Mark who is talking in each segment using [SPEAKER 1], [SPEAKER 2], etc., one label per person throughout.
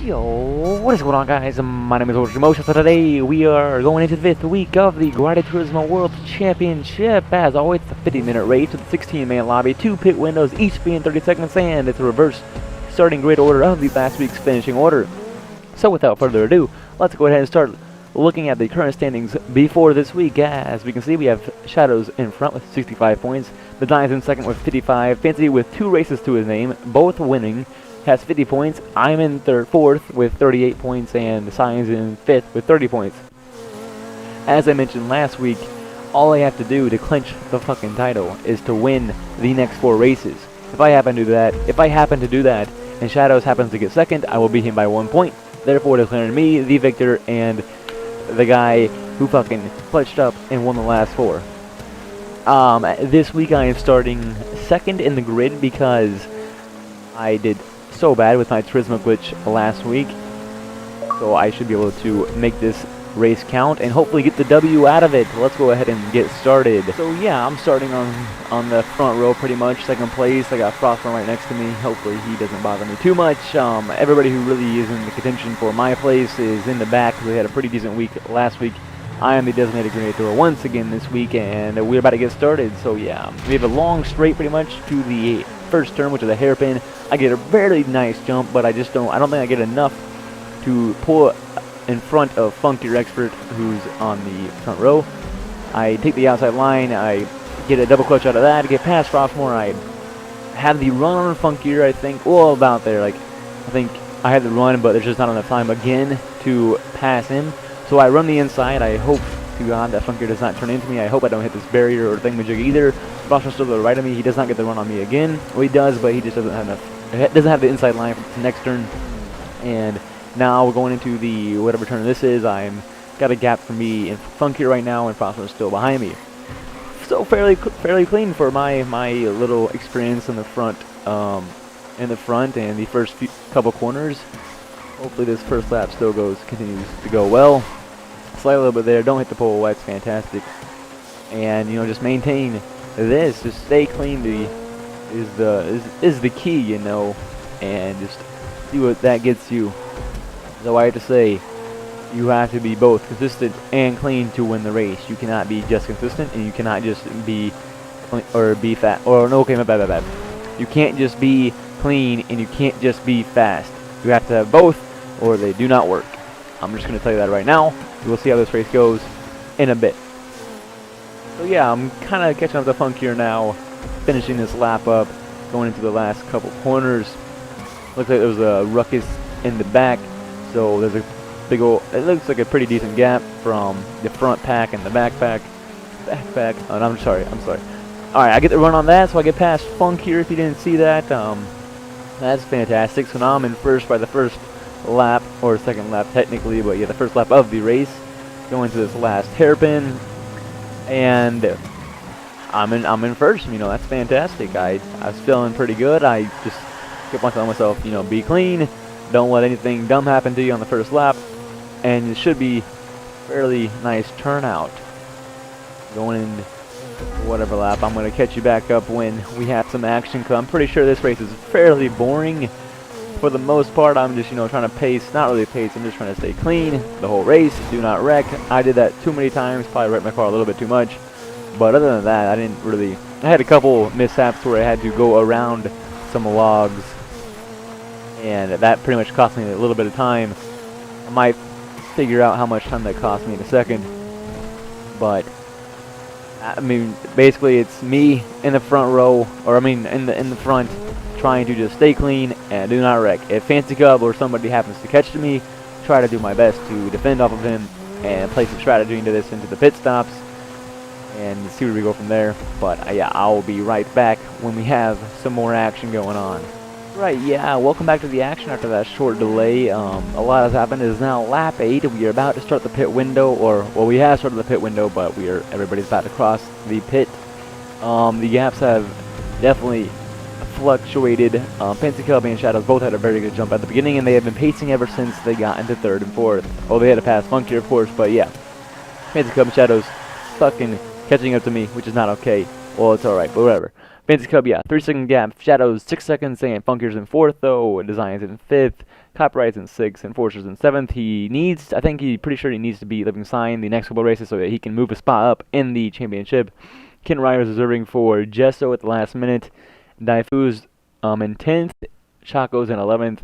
[SPEAKER 1] Yo, what is going on, guys? My name is Turismo. So today we are going into the 5th week of the Grotti Turismo World Championship. As always, it's a 50-minute race with a 16-man lobby, 2 pit windows, each being 30 seconds, and it's a reverse starting grid order of the last week's finishing order. So without further ado, let's go ahead and start looking at the current standings before this week. As we can see, we have Shadows in front with 65 points, the Dine's in second with 55, Fancy with 2 races to his name, both winning, has 50 points. I'm in fourth with 38 points, and Science in 5th with 30 points. As I mentioned last week, all I have to do to clinch the fucking title is to win the next 4 races. If I happen to do that, and Shadows happens to get second, I will beat him by 1 point, therefore declaring me the victor and the guy who fucking clutched up and won the last 4. This week I am starting second in the grid because I did so bad with my Turismo glitch last week, so I should be able to make this race count and hopefully get the W out of it. Let's go ahead and get started. So yeah, I'm starting on the front row pretty much, second place. I got Frostman right next to me. Hopefully he doesn't bother me too much. Everybody who really is in the contention for my place is in the back. We had a pretty decent week last week. I am the designated grenade thrower once again this week, and we're about to get started. So yeah, we have a long straight pretty much to the first turn, which is a hairpin. I get a very nice jump, but I don't think I get enough to pull in front of Funky Expert, who's on the front row. I take the outside line, I get a double clutch out of that, get past Frostmore. I have the run on Funkier, I think, well, about there. Like, I think I had the run, but there's just not enough time again to pass him. So I run the inside. I hope to God that Funkier does not turn into me. I hope I don't hit this barrier or thingamajig either. Frostmore's still to the right of me. He does not get the run on me again. Well, he does, but he just doesn't have enough. Doesn't have the inside line for the next turn. And now we're going into the whatever turn this is. I'm got a gap for me and Funkier right now, and Frostmore's still behind me. So fairly clean for my little experience in the front, and the first couple corners. Hopefully this first lap continues to go well. Slide a little bit there. Don't hit the pole. That's fantastic. And just maintain this. Just stay clean. Is the key, and just see what that gets you. So I have to say, you have to be both consistent and clean to win the race. You cannot be just consistent, and you cannot just be fat. Or no, okay, my bad. You can't just be clean, and you can't just be fast. You have to have both, or they do not work. I'm just going to tell you that right now. We'll see how this race goes in a bit. So yeah, I'm kind of catching up to Funkier now, finishing this lap up, going into the last couple corners. Looks like there's a ruckus in the back, so there's a big old, it looks like a pretty decent gap from the front pack and the back pack. Oh, no, I'm sorry. Alright, I get the run on that, so I get past Funkier if you didn't see that. That's fantastic. So now I'm in first by the first lap, or second lap technically, but yeah, the first lap of the race. Going to this last hairpin, and I'm in first. That's fantastic. I was feeling pretty good. I just kept on telling myself, be clean, don't let anything dumb happen to you on the first lap, and it should be fairly nice turnout. Going in whatever lap, I'm going to catch you back up when we have some action, because I'm pretty sure this race is fairly boring. For the most part, I'm just, trying to pace, not really pace, I'm just trying to stay clean the whole race, do not wreck. I did that too many times, probably wrecked my car a little bit too much. But other than that, I had a couple mishaps where I had to go around some logs, and that pretty much cost me a little bit of time. I might figure out how much time that cost me in a second. But basically it's me in the front row, or in the front, trying to just stay clean and do not wreck. If Fancy Cub or somebody happens to catch me, try to do my best to defend off of him and play some strategy into the pit stops, and see where we go from there. But yeah, I'll be right back when we have some more action going on. Right, yeah, welcome back to the action after that short delay. A lot has happened. It is now lap 8. We are about to start the pit window, we have started the pit window, but everybody's about to cross the pit. The gaps have definitely fluctuated. Fancy Cub and Shadows both had a very good jump at the beginning, and they have been pacing ever since they got into 3rd and 4th. Oh, they had to pass Funky, of course, but yeah. Fancy Cub and Shadows fucking catching up to me, which is not okay. Well, it's alright, but whatever. Fancy Cub, yeah, 3-second gap. Shadows 6 seconds, and Funkier's in 4th though. Designs in 5th. Copyright's in 6th, Enforcer's in 7th. I think he's pretty sure he needs to be Living Sign the next couple races so that he can move a spot up in the championship. Ken Ryder's reserving for Gesso at the last minute. Daifu's in 10th. Chaco's in 11th.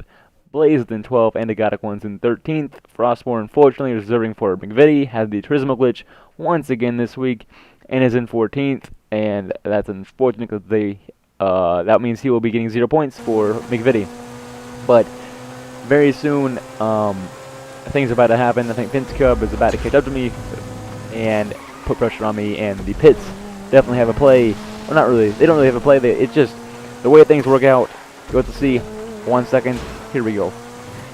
[SPEAKER 1] Blaze in 12th, and Exotic One's in 13th. Frostborn, unfortunately, reserving for McVitie, has the Turismo glitch once again this week, and is in 14th, and that's unfortunate because that means he will be getting 0 points for McVitie. But very soon, things are about to happen. I think Vince Cub is about to catch up to me and put pressure on me, and the pits definitely have a play. Well, not really. They don't really have a play. It's just the way things work out. You'll have to see. 1 second. Here we go.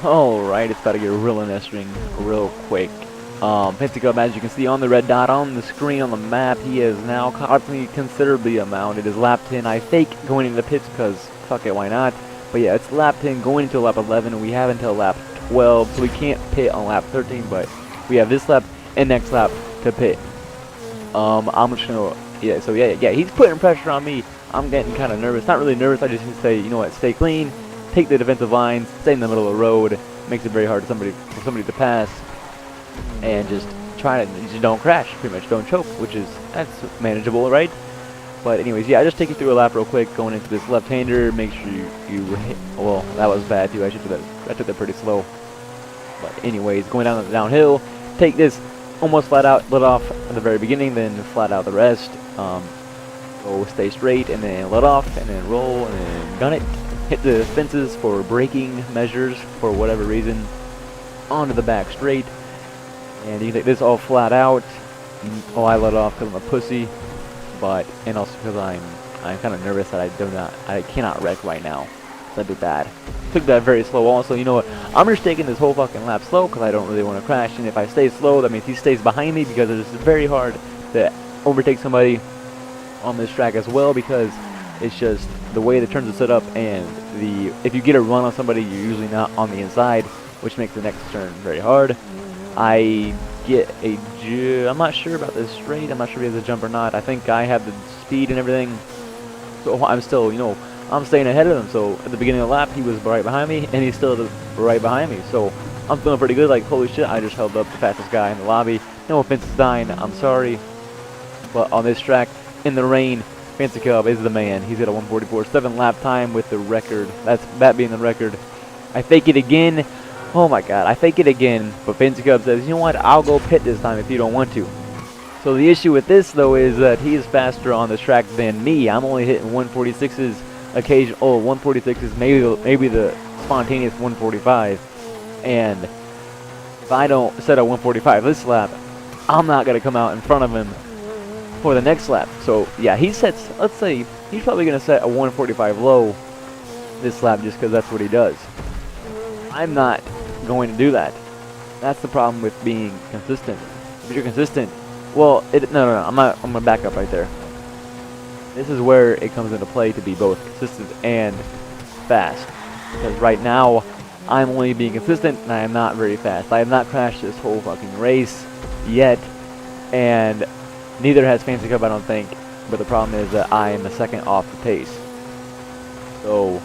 [SPEAKER 1] Alright, it's about to get real interesting real quick. Fancy Cub, as you can see on the red dot on the screen on the map, he has now caught me considerably amount. It is lap 10. I fake going into the pits because fuck it, why not? But yeah, it's lap 10 going into lap 11, and we have until lap 12, so we can't pit on lap 13, but we have this lap and next lap to pit. I'm just gonna, yeah, he's putting pressure on me. I'm getting kind of nervous. Not really nervous, I just need to say, you know what, stay clean. Take the defensive lines, stay in the middle of the road, makes it very hard for somebody to pass, and just just don't crash, pretty much, don't choke, that's manageable, right? But anyways, yeah, I just take you through a lap real quick, going into this left-hander, make sure you hit, well, that was bad too, I took that pretty slow. But anyways, going down the downhill, take this almost flat out, let off at the very beginning, then flat out the rest, go stay straight, and then let off, and then roll, and then gun it. Hit the fences for braking measures for whatever reason, onto the back straight, and you can take this all flat out. Oh, I let off because I'm a pussy, and also because I'm kind of nervous that I cannot wreck right now. That'd be bad. Took that very slow. Also, you know what? I'm just taking this whole fucking lap slow because I don't really want to crash, and if I stay slow, that means he stays behind me because it's very hard to overtake somebody on this track as well, because it's just the way the turns are set up, and if you get a run on somebody, you're usually not on the inside, which makes the next turn very hard. I get I'm not sure about this straight. I'm not sure if he has a jump or not. I think I have the speed and everything, so I'm still, I'm staying ahead of him. So at the beginning of the lap, he was right behind me, and he's still right behind me. So I'm feeling pretty good. Like, holy shit, I just held up the fastest guy in the lobby. No offense to Stein, I'm sorry, but on this track, in the rain, Fancy Cub is the man. He's got a 1:44.7 lap time with the record. That being the record. I fake it again. Oh my god, I fake it again. But Fancy Cub says, you know what, I'll go pit this time if you don't want to. So the issue with this, though, is that he is faster on this track than me. I'm only hitting 146s occasion. Oh, 146s, maybe the spontaneous 145. And if I don't set a 145 this lap, I'm not going to come out in front of him for the next lap. So yeah, let's say he's probably going to set a 145 low this lap just because that's what he does. I'm not going to do that. That's the problem with being consistent. If you're consistent, well, no, I'm going to back up right there. This is where it comes into play to be both consistent and fast, because right now I'm only being consistent and I am not very fast. I have not crashed this whole fucking race yet, and neither has Fancy Cub, I don't think, but the problem is that I am a second off the pace. So,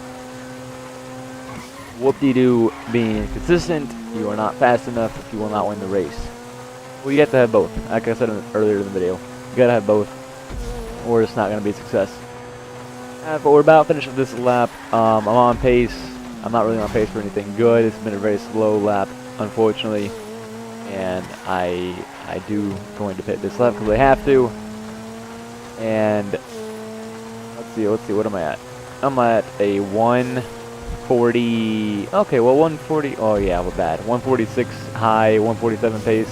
[SPEAKER 1] whoop-de-doo, being consistent, you are not fast enough if you will not win the race. Well, you have to have both, like I said earlier in the video. You gotta have both, or it's not gonna be a success. But we're about finished with this lap. I'm on pace. I'm not really on pace for anything good. It's been a very slow lap, unfortunately. And I do going to pit this lap because I have to. And let's see, what am I at? I'm at a 140. Okay, well 140. Oh yeah, we're bad. 146 high, 147 pace.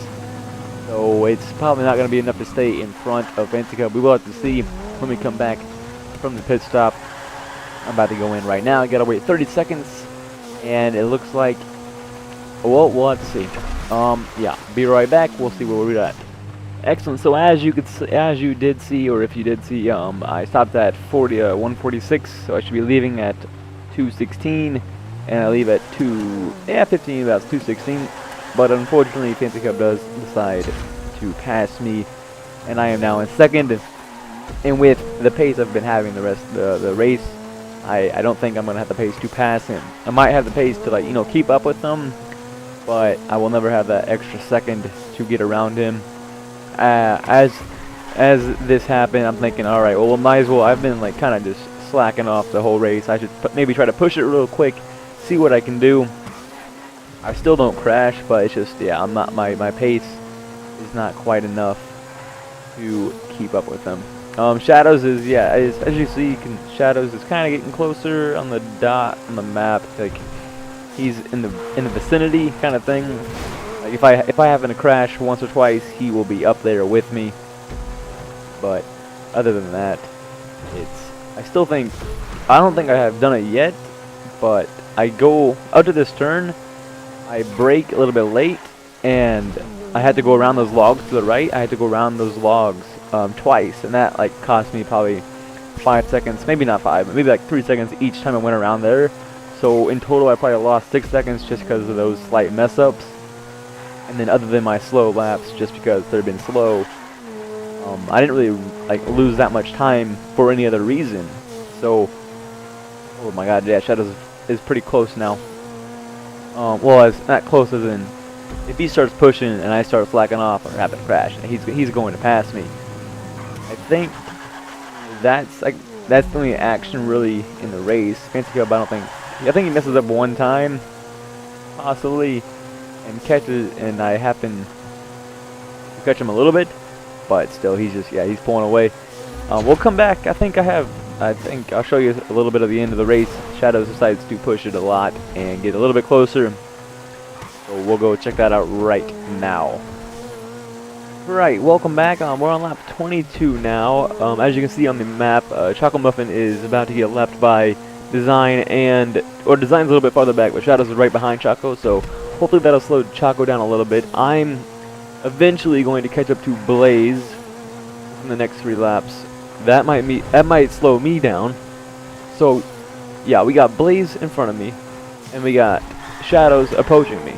[SPEAKER 1] So it's probably not going to be enough to stay in front of Fancy Cub. We will have to see when we come back from the pit stop. I'm about to go in right now. I got to wait 30 seconds, and it looks like, well, we'll have to see. Yeah, be right back. We'll see where we're at. Excellent. So as you did see, or if you did see, I stopped at 146. So I should be leaving at 2:16, and I leave at 15, about 2:16. But unfortunately, Fancy Cub does decide to pass me, and I am now in second. And with the pace I've been having the race, I don't think I'm gonna have the pace to pass him. I might have the pace to, like, you know, keep up with him, but I will never have that extra second to get around him. As this happened, I'm thinking, all right, well, might as well. I've been like kind of just slacking off the whole race. I should maybe try to push it real quick, see what I can do. I still don't crash, but it's just, yeah, I'm not, my pace is not quite enough to keep up with them. Shadows is, yeah, as you see, Shadows is kind of getting closer on the dot on the map. Like, he's in the vicinity kind of thing. Like, if I happen to crash once or twice, he will be up there with me. But other than that, I still think, I don't think I have done it yet, but I go out to this turn, I brake a little bit late, and I had to go around those logs to the right. I had to go around those logs twice, and that like cost me probably 5 seconds, maybe not 5, but maybe like 3 seconds each time I went around there. So in total I probably lost 6 seconds just because of those slight mess ups. And then other than my slow laps, just because they've been slow, I didn't really like lose that much time for any other reason. So, oh my god, yeah, Shadows is pretty close now. Well, it's not close as in, if he starts pushing and I start slacking off or have to crash, he's going to pass me. I think that's the only action really in the race. Fancy Cup, I think he messes up one time, possibly, and catches, and I happen to catch him a little bit, but still, he's just, yeah, he's pulling away. We'll come back. I think I'll show you a little bit of the end of the race. Shadows decides to push it a lot and get a little bit closer. So we'll go check that out right now. Right, welcome back. We're on lap 22 now. As you can see on the map, Choco Muffin is about to get left by Design, or Design's a little bit farther back, but Shadows is right behind Choco, so hopefully that'll slow Choco down a little bit. I'm eventually going to catch up to Blaze in the next 3 laps. That might slow me down. So yeah, we got Blaze in front of me, and we got Shadows approaching me.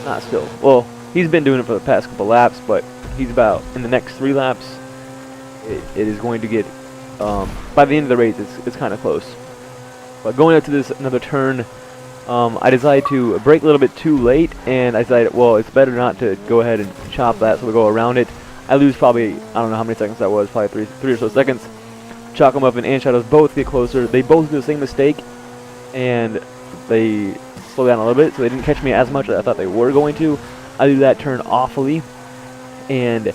[SPEAKER 1] Not still. Well, he's been doing it for the past couple laps, but he's about, in the next 3 laps, it is going to get, by the end of the race, it's kind of close. But going up to this another turn, I decided to brake a little bit too late, and I decided, well, it's better not to go ahead and chop that, so we go around it. I lose probably, I don't know how many seconds that was, probably three or so seconds. Choco Muffin and Shadows both get closer. They both do the same mistake, and they slow down a little bit, so they didn't catch me as much as I thought they were going to. I do that turn awfully, and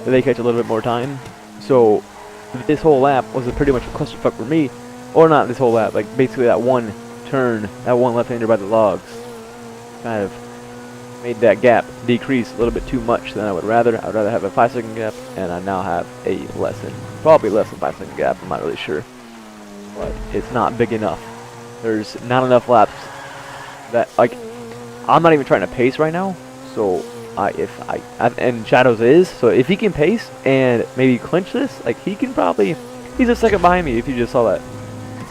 [SPEAKER 1] they catch a little bit more time. So this whole lap was pretty much a clusterfuck for me, or not this whole lap, like basically that one turn, that one left-hander by the logs, kind of made that gap decrease a little bit too much than I would rather. I would rather have a 5-second gap, and I now have probably less than 5-second gap. I'm not really sure, but it's not big enough. There's not enough laps that, like, I'm not even trying to pace right now. So and Shadows is, so if he can pace and maybe clinch this, like, he can probably, he's a second behind me if you just saw that.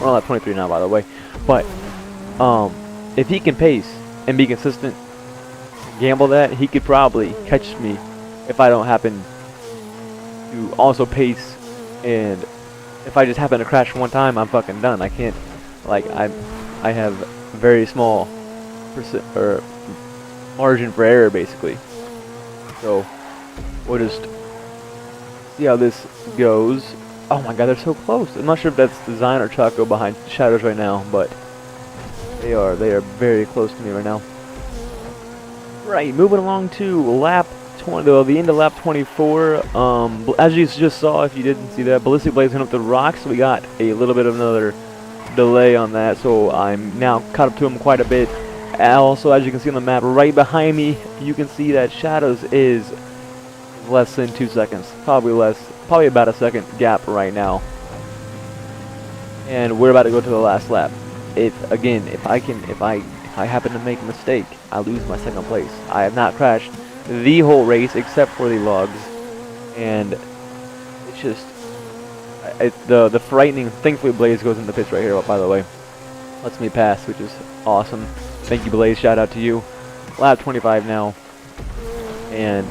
[SPEAKER 1] We're on lap 23 now, by the way. But if he can pace and be consistent, gamble that, he could probably catch me if I don't happen to also pace, and if I just happen to crash one time, I'm fucking done. I can't, like, I have very small margin for error, basically. So we'll just see how this goes. Oh my god, they're so close. I'm not sure if that's Design or Choco behind Shadows right now, but they are very close to me right now. Right, moving along to lap 20, the end of lap 24. As you just saw, if you didn't see that, Ballistic Blaze went up the rocks, so we got a little bit of another delay on that, so I'm now caught up to him quite a bit. Also, as you can see on the map, right behind me, you can see that Shadows is less than 2 seconds, probably about a second gap right now. And we're about to go to the last lap. If I happen to make a mistake, I lose my second place. I have not crashed the whole race except for the logs, and it's just the frightening. Thankfully, Blaze goes in the pits right here, by the way, lets me pass, which is awesome. Thank you, Blaze. Shout out to you. Lap 25 now, and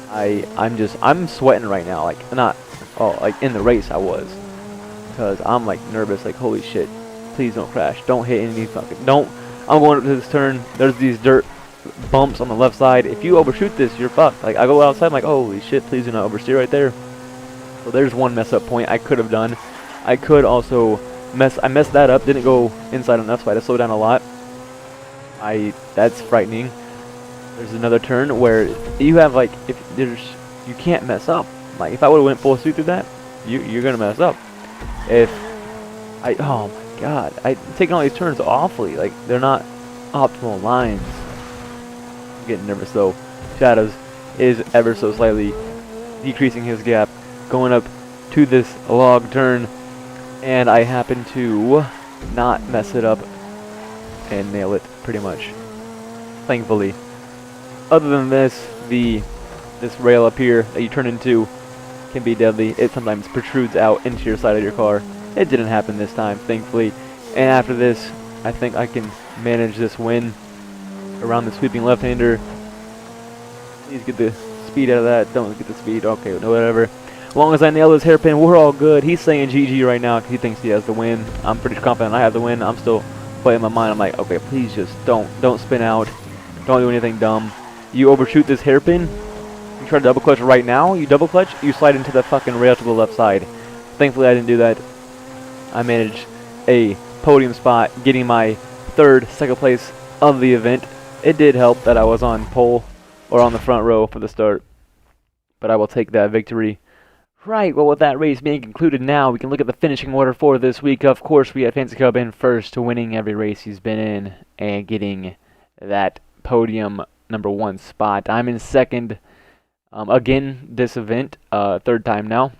[SPEAKER 1] I'm sweating right now. Like, not Oh, like in the race I was. Because I'm like nervous, like holy shit. Please don't crash. Don't hit any fucking, don't. I'm going up to this turn. There's these dirt bumps on the left side. If you overshoot this, you're fucked. Like I go outside, I'm like, holy shit, please do not oversteer right there. So there's one mess up point I could have done. I could also I messed that up, didn't go inside enough, so I had to slow down a lot. That's frightening. There's another turn where you have like, you can't mess up. Like if I would have went full speed through that, you're gonna mess up. Oh my god, I'm taking all these turns awfully. Like they're not optimal lines. I'm getting nervous though. Shadows is ever so slightly decreasing his gap, going up to this log turn, and I happen to not mess it up and nail it pretty much. Thankfully. Other than this, this rail up here that you turn into can be deadly. It sometimes protrudes out into your side of your car. It didn't happen this time, thankfully. And after this, I think I can manage this win around the sweeping left-hander. Please get the speed out of that. Don't get the speed. Okay, no, whatever. As long as I nail this hairpin, we're all good. He's saying GG right now because he thinks he has the win. I'm pretty confident I have the win. I'm still playing my mind. I'm like, okay, please just don't spin out. Don't do anything dumb. You overshoot this hairpin. You try to double clutch right now. You double clutch. You slide into the fucking rail to the left side. Thankfully, I didn't do that. I managed a podium spot, getting my second place of the event. It did help that I was on pole or on the front row for the start, but I will take that victory. Right, well, with that race being concluded now, we can look at the finishing order for this week. Of course, we had Fancy Cub in first, winning every race he's been in and getting that podium #1 spot. I'm in second again this event, third time now.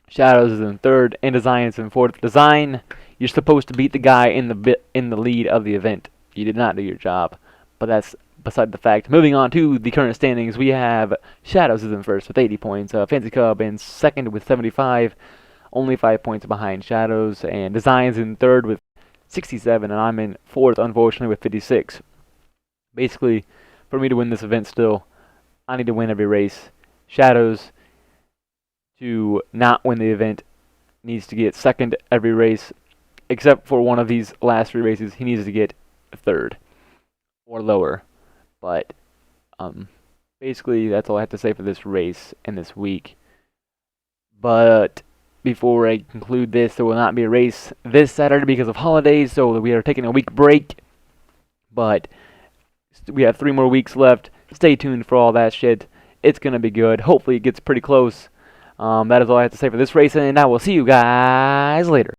[SPEAKER 1] Shadows is in third, and Design is in fourth. Design, you're supposed to beat the guy in the lead of the event. You did not do your job, but that's beside the fact. Moving on to the current standings, we have Shadows is in first with 80 points. Fancy Cub in second with 75, only 5 points behind Shadows, and Design's in third with 67, and I'm in fourth, unfortunately, with 56. Basically, for me to win this event still, I need to win every race. Shadows, to not win the event, needs to get second every race, except for one of these last 3 races. He needs to get third or lower. But basically, that's all I have to say for this race and this week. But before I conclude this, there will not be a race this Saturday because of holidays, so we are taking a week break. But we have 3 more weeks left. Stay tuned for all that shit. It's going to be good. Hopefully, it gets pretty close. That is all I have to say for this race, and I will see you guys later.